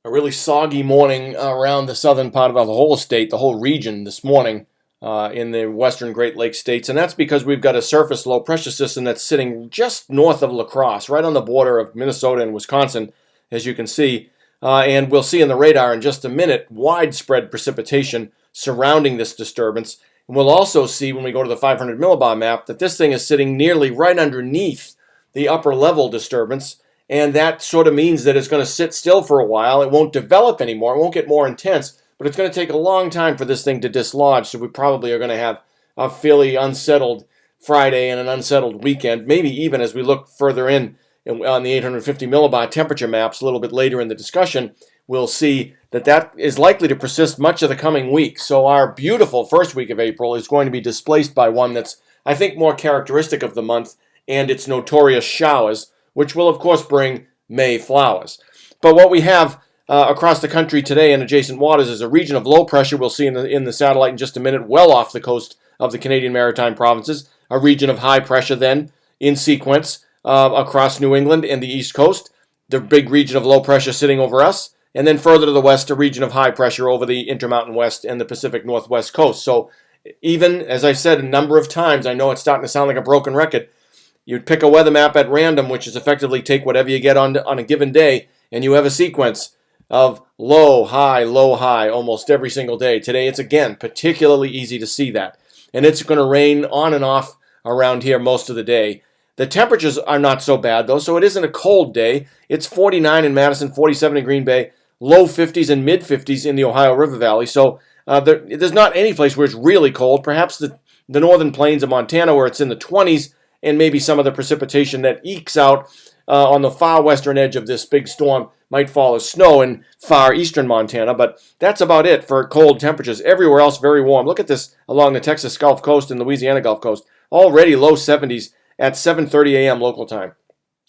A really soggy morning around the southern part of the whole state, the whole region this morning in the western Great Lakes states. And that's because we've got a surface low pressure system that's sitting just north of La Crosse, right on the border of Minnesota and Wisconsin, as you can see. And we'll see in the radar in just a minute widespread precipitation surrounding this disturbance. And we'll also see when we go to the 500 millibar map that this thing is sitting nearly right underneath the upper level disturbance. And that sort of means that it's going to sit still for a while. It won't develop anymore. It won't get more intense, but it's going to take a long time for this thing to dislodge. So we probably are going to have a fairly unsettled Friday and an unsettled weekend, maybe even as we look further in on the 850 millibar temperature maps a little bit later in the discussion, we'll see that that is likely to persist much of the coming week. So our beautiful first week of April is going to be displaced by one that's, I think, more characteristic of the month and its notorious showers, which will, of course, bring May flowers. But what we have across the country today in adjacent waters is a region of low pressure we'll see in the satellite in just a minute, well off the coast of the Canadian Maritime Provinces, a region of high pressure then in sequence across New England and the East Coast, the big region of low pressure sitting over us, and then further to the west, a region of high pressure over the Intermountain West and the Pacific Northwest coast. So even, as I've said a number of times, I know it's starting to sound like a broken record, you'd pick a weather map at random, which is effectively take whatever you get on a given day, and you have a sequence of low, high, almost every single day. Today, it's again particularly easy to see that. And it's going to rain on and off around here most of the day. The temperatures are not so bad, though, so it isn't a cold day. It's 49 in Madison, 47 in Green Bay, low 50s and mid 50s in the Ohio River Valley. So there's not any place where it's really cold. Perhaps the northern plains of Montana where it's in the 20s, and maybe some of the precipitation that ekes out on the far western edge of this big storm might fall as snow in far eastern Montana, but that's about it for cold temperatures. Everywhere else very warm. Look at this along the Texas Gulf Coast and Louisiana Gulf Coast. Already low 70s at 7:30 a.m. local time.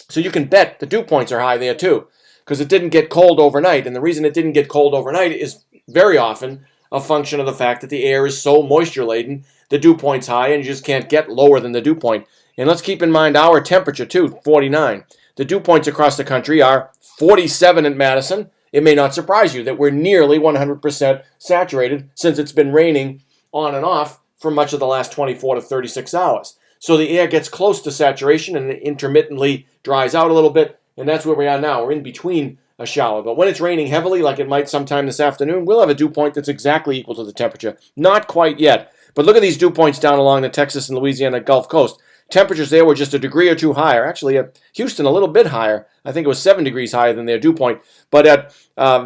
So you can bet the dew points are high there too, because it didn't get cold overnight. And the reason it didn't get cold overnight is very often a function of the fact that the air is so moisture-laden, the dew point's high, and you just can't get lower than the dew point. And let's keep in mind our temperature, too, 49. The dew points across the country are 47 in Madison. It may not surprise you that we're nearly 100% saturated since it's been raining on and off for much of the last 24 to 36 hours. So the air gets close to saturation and it intermittently dries out a little bit, and that's where we are now. We're in between a shower. But when it's raining heavily, like it might sometime this afternoon, we'll have a dew point that's exactly equal to the temperature. Not quite yet. But look at these dew points down along the Texas and Louisiana Gulf Coast. Temperatures there were just a degree or two higher. Actually, at Houston, a little bit higher. I think it was 7 degrees higher than their dew point. But at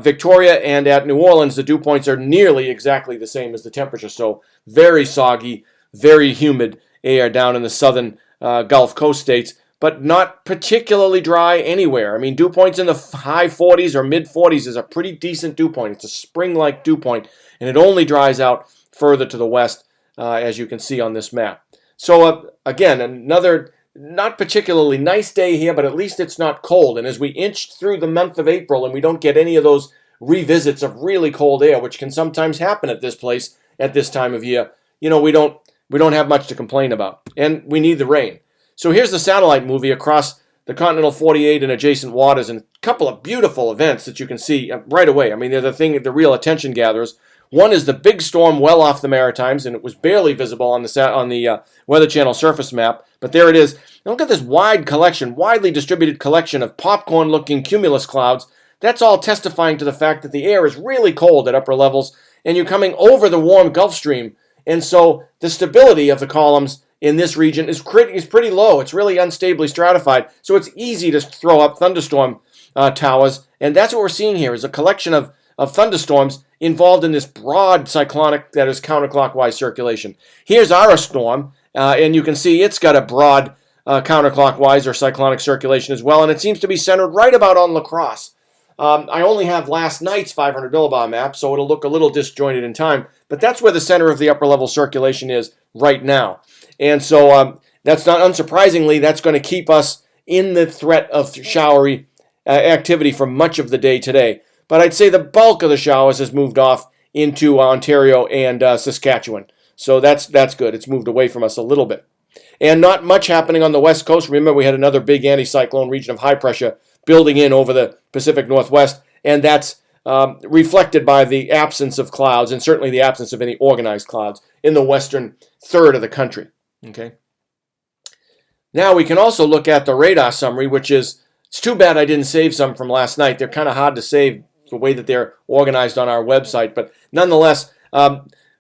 Victoria and at New Orleans, the dew points are nearly exactly the same as the temperature. So very soggy, very humid air down in the southern Gulf Coast states, but not particularly dry anywhere. I mean, dew points in the high 40s or mid 40s is a pretty decent dew point. It's a spring-like dew point, and it only dries out further to the west, as you can see on this map. So again, another not particularly nice day here, but at least it's not cold. And as we inch through the month of April and we don't get any of those revisits of really cold air, which can sometimes happen at this place at this time of year, you know, we don't have much to complain about. And we need the rain. So here's the satellite movie across the continental 48 and adjacent waters, and a couple of beautiful events that you can see right away. I mean, they're the real attention gatherers. One is the big storm well off the Maritimes, and it was barely visible on the Weather Channel surface map, but there it is. Now look at this widely distributed collection of popcorn-looking cumulus clouds. That's all testifying to the fact that the air is really cold at upper levels, and you're coming over the warm Gulf Stream, and so the stability of the columns in this region is pretty low. It's really unstably stratified, so it's easy to throw up thunderstorm towers, and that's what we're seeing here is a collection of thunderstorms involved in this broad cyclonic that is counterclockwise circulation. Here's our storm, and you can see it's got a broad counterclockwise or cyclonic circulation as well, and it seems to be centered right about on La Crosse. I only have last night's 500 millibar map, so it'll look a little disjointed in time, but that's where the center of the upper level circulation is right now. And so that's not unsurprisingly, that's going to keep us in the threat of showery activity for much of the day today. But I'd say the bulk of the showers has moved off into Ontario and Saskatchewan. So that's good. It's moved away from us a little bit. And not much happening on the west coast. Remember, we had another big anticyclone region of high pressure building in over the Pacific Northwest, and that's reflected by the absence of clouds, and certainly the absence of any organized clouds in the western third of the country. Okay. Now we can also look at the radar summary, which is, it's too bad I didn't save some from last night. They're kind of hard to save the way that they're organized on our website, but nonetheless,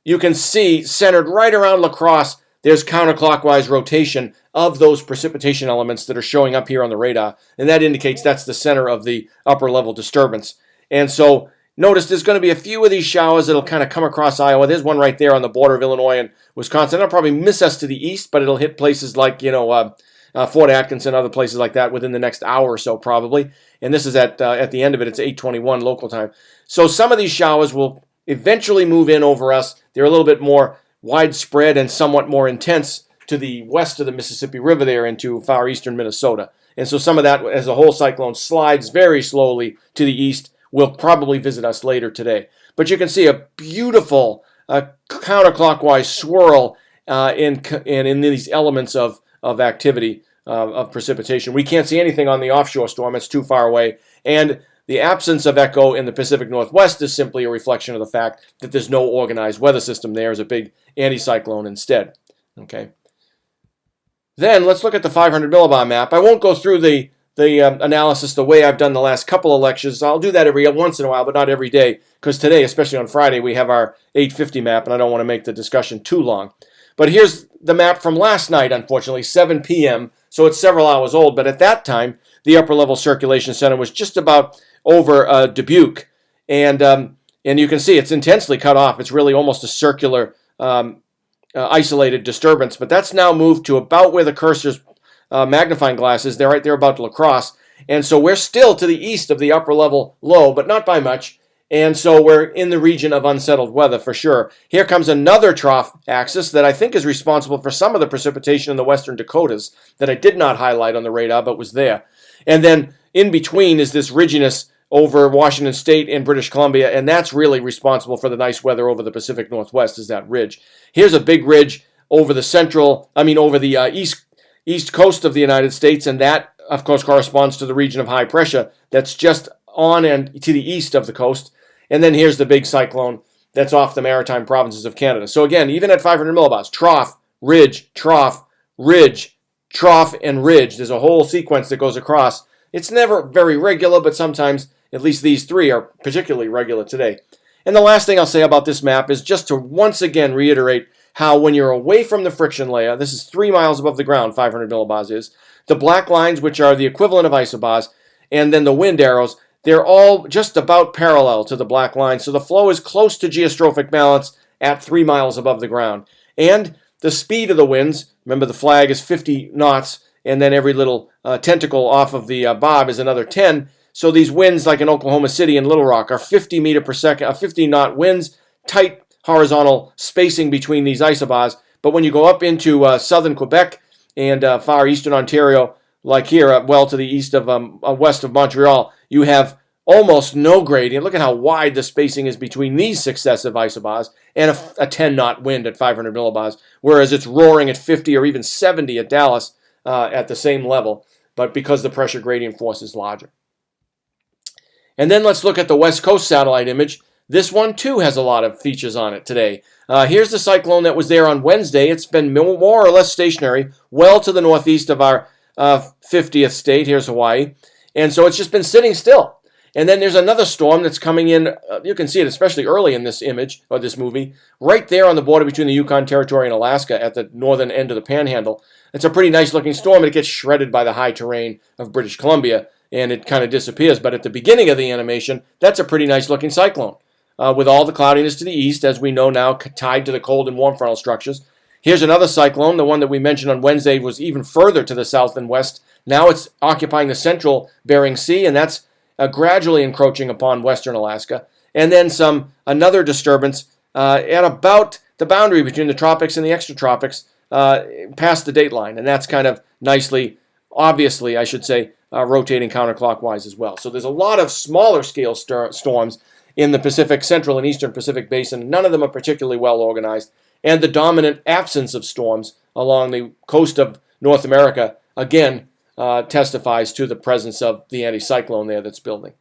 you can see centered right around La Crosse, there's counterclockwise rotation of those precipitation elements that are showing up here on the radar, and that indicates that's the center of the upper level disturbance. And so notice there's going to be a few of these showers that'll kind of come across Iowa. There's one right there on the border of Illinois and Wisconsin. It'll probably miss us to the east, but it'll hit places like, Fort Atkinson, other places like that within the next hour or so probably. And this is at the end of it. It's 8:21 local time. So some of these showers will eventually move in over us. They're a little bit more widespread and somewhat more intense to the west of the Mississippi River there into far eastern Minnesota. And so some of that, as the whole cyclone slides very slowly to the east, will probably visit us later today. But you can see a beautiful counterclockwise swirl in these elements of activity, of precipitation. We can't see anything on the offshore storm. It's too far away. And the absence of echo in the Pacific Northwest is simply a reflection of the fact that there's no organized weather system there. There's a big anticyclone instead. Okay. Then let's look at the 500 millibar map. I won't go through the analysis the way I've done the last couple of lectures. I'll do that every once in a while, but not every day, because today, especially on Friday, we have our 850 map, and I don't want to make the discussion too long. But here's the map from last night, unfortunately, 7 p.m., so it's several hours old, but at that time, the upper level circulation center was just about over Dubuque, and you can see it's intensely cut off. It's really almost a circular isolated disturbance, but that's now moved to about where the cursor's magnifying glass is. They're right there about La Crosse, and so we're still to the east of the upper level low, but not by much, and so we're in the region of unsettled weather for sure. Here comes another trough axis that I think is responsible for some of the precipitation in the western Dakotas that I did not highlight on the radar, but was there. And then in between is this ridginess over Washington State and British Columbia, and that's really responsible for the nice weather over the Pacific Northwest, is that ridge. Here's a big ridge over the east coast of the United States, and that, of course, corresponds to the region of high pressure that's just on and to the east of the coast. And then here's the big cyclone that's off the maritime provinces of Canada. So again, even at 500 millibars, trough, ridge, trough, ridge, trough, and ridge. There's a whole sequence that goes across. It's never very regular, but sometimes at least these three are particularly regular today. And the last thing I'll say about this map is just to once again reiterate how when you're away from the friction layer, this is 3 miles above the ground, 500 millibars is, the black lines, which are the equivalent of isobars, and then the wind arrows, they're all just about parallel to the black line. So the flow is close to geostrophic balance at 3 miles above the ground. And the speed of the winds, remember the flag is 50 knots, and then every little tentacle off of the bob is another 10. So these winds, like in Oklahoma City and Little Rock, are 50 meter per second, 50 knot winds, tight horizontal spacing between these isobars. But when you go up into southern Quebec and far eastern Ontario, like here, well to the east of west of Montreal, you have almost no gradient. Look at how wide the spacing is between these successive isobars and a 10 knot wind at 500 millibars, whereas it's roaring at 50 or even 70 at Dallas at the same level, but because the pressure gradient force is larger. And then let's look at the West Coast satellite image. This one too has a lot of features on it today. Here's the cyclone that was there on Wednesday. It's been more or less stationary, well to the northeast of our 50th state. Here's Hawaii. And so it's just been sitting still. And then there's another storm that's coming in. You can see it especially early in this image, or this movie, right there on the border between the Yukon Territory and Alaska at the northern end of the Panhandle. It's a pretty nice looking storm, and it gets shredded by the high terrain of British Columbia, and it kind of disappears. But at the beginning of the animation, that's a pretty nice looking cyclone, with all the cloudiness to the east, as we know now, tied to the cold and warm frontal structures. Here's another cyclone. The one that we mentioned on Wednesday was even further to the south and west. Now it's occupying the central Bering Sea, and that's gradually encroaching upon western Alaska. And then another disturbance at about the boundary between the tropics and the extratropics, past the date line. And that's kind of nicely, obviously, I should say, rotating counterclockwise as well. So there's a lot of smaller scale storms in the Pacific, Central and Eastern Pacific Basin. None of them are particularly well organized. And the dominant absence of storms along the coast of North America, again, testifies to the presence of the anticyclone there that's building.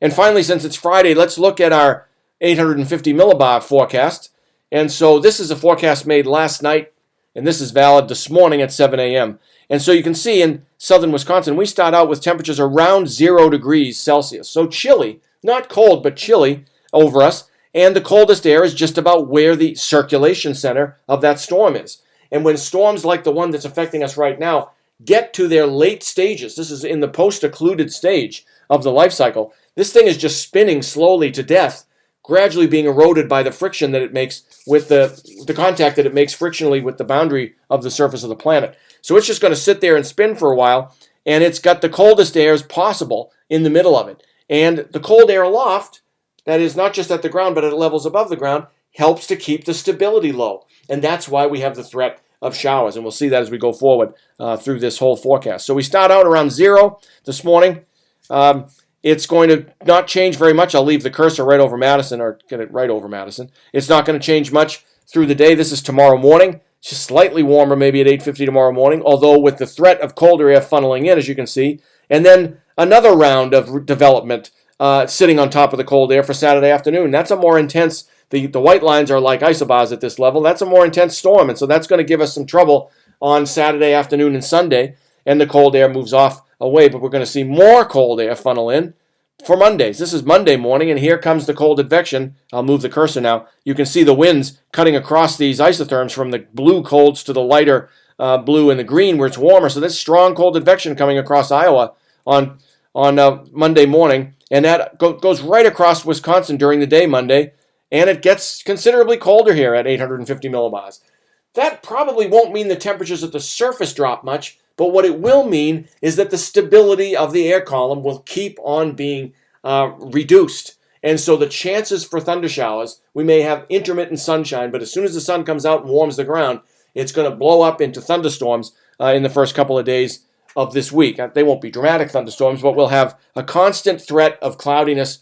And finally, since it's Friday, let's look at our 850 millibar forecast. And so this is a forecast made last night, and this is valid this morning at 7 a.m. And so you can see in southern Wisconsin, we start out with temperatures around 0 degrees Celsius. So chilly, not cold, but chilly over us. And the coldest air is just about where the circulation center of that storm is. And when storms like the one that's affecting us right now get to their late stages, this is in the post-occluded stage of the life cycle, this thing is just spinning slowly to death, gradually being eroded by the friction that it makes with the contact that it makes frictionally with the boundary of the surface of the planet. So it's just going to sit there and spin for a while, and it's got the coldest airs possible in the middle of it. And the cold air aloft, that is not just at the ground but at levels above the ground, helps to keep the stability low. And that's why we have the threat of showers. And we'll see that as we go forward through this whole forecast. So we start out around 0 this morning. It's going to not change very much. I'll leave the cursor right over Madison, or get it right over Madison. It's not going to change much through the day. This is tomorrow morning. It's just slightly warmer maybe at 8:50 tomorrow morning, although with the threat of colder air funneling in, as you can see. And then another round of development sitting on top of the cold air for Saturday afternoon. That's a more intense, the white lines are like isobars at this level. That's a more intense storm, and so that's going to give us some trouble on Saturday afternoon and Sunday, and the cold air moves off away, but we're going to see more cold air funnel in for Mondays. This is Monday morning, and here comes the cold advection. I'll move the cursor now. You can see the winds cutting across these isotherms from the blue colds to the lighter blue and the green where it's warmer. So this strong cold advection coming across Iowa on Monday morning, and that goes right across Wisconsin during the day Monday, and it gets considerably colder here at 850 millibars. That probably won't mean the temperatures at the surface drop much, but what it will mean is that the stability of the air column will keep on being reduced. And so the chances for thunder showers, we may have intermittent sunshine, but as soon as the sun comes out and warms the ground, it's going to blow up into thunderstorms in the first couple of days of this week. They won't be dramatic thunderstorms, but we'll have a constant threat of cloudiness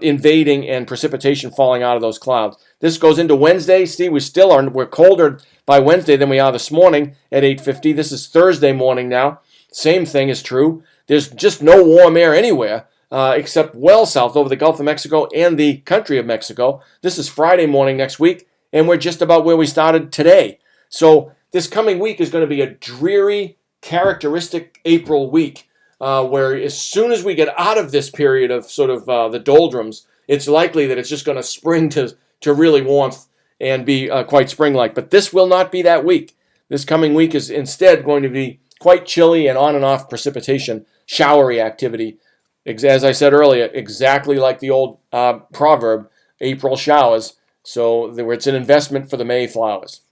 invading and precipitation falling out of those clouds. This goes into Wednesday. See, we're colder by Wednesday than we are this morning at 8:50. This is Thursday morning now. Same thing is true. There's just no warm air anywhere except well south over the Gulf of Mexico and the country of Mexico. This is Friday morning next week, and we're just about where we started today. So this coming week is going to be a dreary, characteristic April week, where as soon as we get out of this period of sort of the doldrums, it's likely that it's just going to spring to really warmth and be quite spring-like. But this will not be that week. This coming week is instead going to be quite chilly and on and off precipitation, showery activity. As I said earlier, exactly like the old proverb, April showers. So it's an investment for the May flowers.